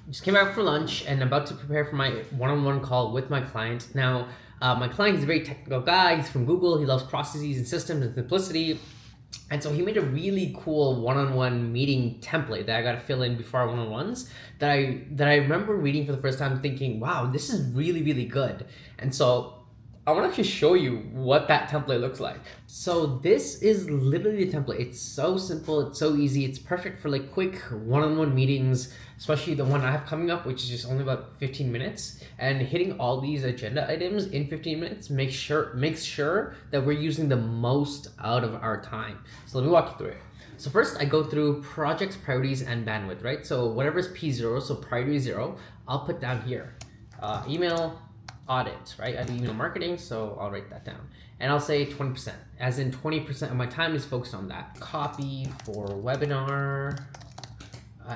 just came back for lunch and about to prepare for my one-on-one call with my client. Now, my client is a very technical guy. He's from Google. He loves processes and systems and simplicity. And so he made a really cool one-on-one meeting template that I got to fill in before our one-on-ones that I remember reading for the first time thinking, wow, this is really, really good. And so I want to actually show you what that template looks like. So this is literally the template. It's so simple, it's so easy, it's perfect for like quick one-on-one meetings, especially the one I have coming up, which is just only about 15 minutes. And hitting all these agenda items in 15 minutes makes sure that we're using the most out of our time. So let me walk you through it. So first I go through projects, priorities, and bandwidth, right? So whatever is P0, so priority 0, I'll put down here. Email, audit, right? I do email marketing, so I'll write that down. And I'll say 20%, as in 20% of my time is focused on that. Copy for webinar,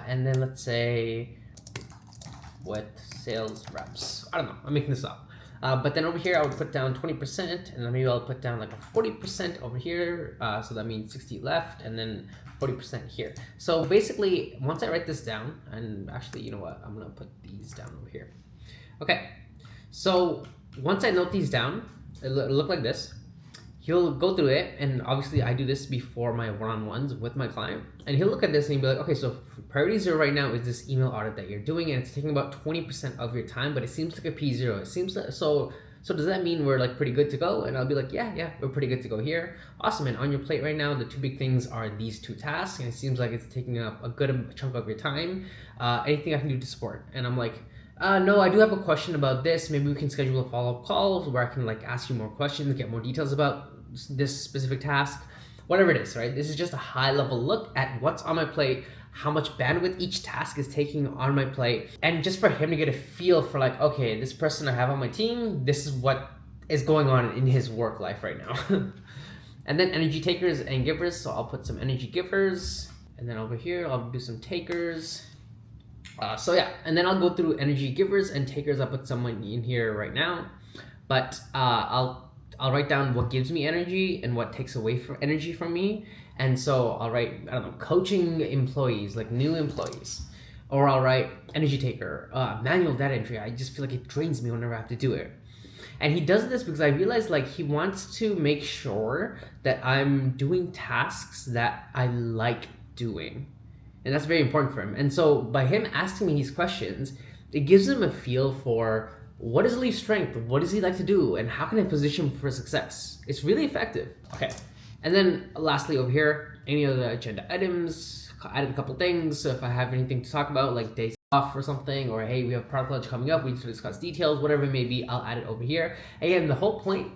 and then let's say with sales reps. I don't know, I'm making this up. But then over here, I would put down 20%, and then maybe I'll put down like a 40% over here. So that means 60 left, and then 40% here. So basically, once I write this down, and actually, you know what? I'm gonna put these down over here. Okay. So once I note these down, it'll look like this. He'll go through it, and obviously I do this before my one-on-ones with my client, and he'll look at this and he'll be like, okay, so priority 0 right now is this email audit that you're doing, and it's taking about 20% of your time, but it seems like a P0. It seems like, so does that mean we're like pretty good to go? And I'll be like, yeah, we're pretty good to go here. Awesome. And on your plate right now, the two big things are these two tasks, and it seems like it's taking up a good chunk of your time. Anything I can do to support? And I'm like, no, I do have a question about this. Maybe we can schedule a follow-up call where I can like ask you more questions, get more details about this specific task, whatever it is, right? This is just a high-level look at what's on my plate, how much bandwidth each task is taking on my plate, and just for him to get a feel for like, okay, this person I have on my team, this is what is going on in his work life right now. And then energy takers and givers. So I'll put some energy givers, and then over here, I'll do some takers. So yeah, and then I'll go through energy givers and takers. I'll put someone in here right now, but I'll write down what gives me energy and what takes away from energy from me. And so I'll write, I don't know, coaching employees, like new employees, or I'll write energy taker, manual data entry. I just feel like it drains me whenever I have to do it. And he does this because I realize like he wants to make sure that I'm doing tasks that I like doing. And that's very important for him. And so by him asking me these questions, it gives him a feel for what is Leaf's strength, what does he like to do, and how can I position him for success? It's really effective. Okay. And then lastly over here, any other agenda items, added a couple things. So if I have anything to talk about, like days off or something, or hey, we have product launch coming up, we need to discuss details, whatever it may be, I'll add it over here. Again, the whole point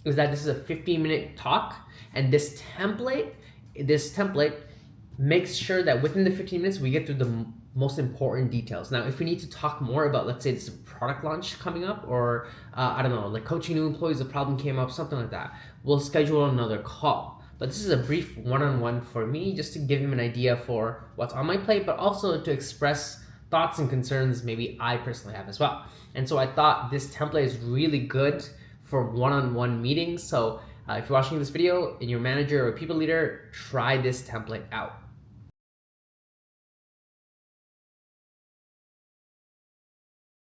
is that this is a 15-minute talk, and this template makes sure that within the 15 minutes we get through the most important details. Now, if we need to talk more about, let's say this is a product launch coming up, or I don't know, like coaching new employees, a problem came up, something like that, we'll schedule another call. But this is a brief one-on-one for me, just to give him an idea for what's on my plate, but also to express thoughts and concerns maybe I personally have as well. And so I thought this template is really good for one-on-one meetings. So if you're watching this video and you're a manager or a people leader, try this template out.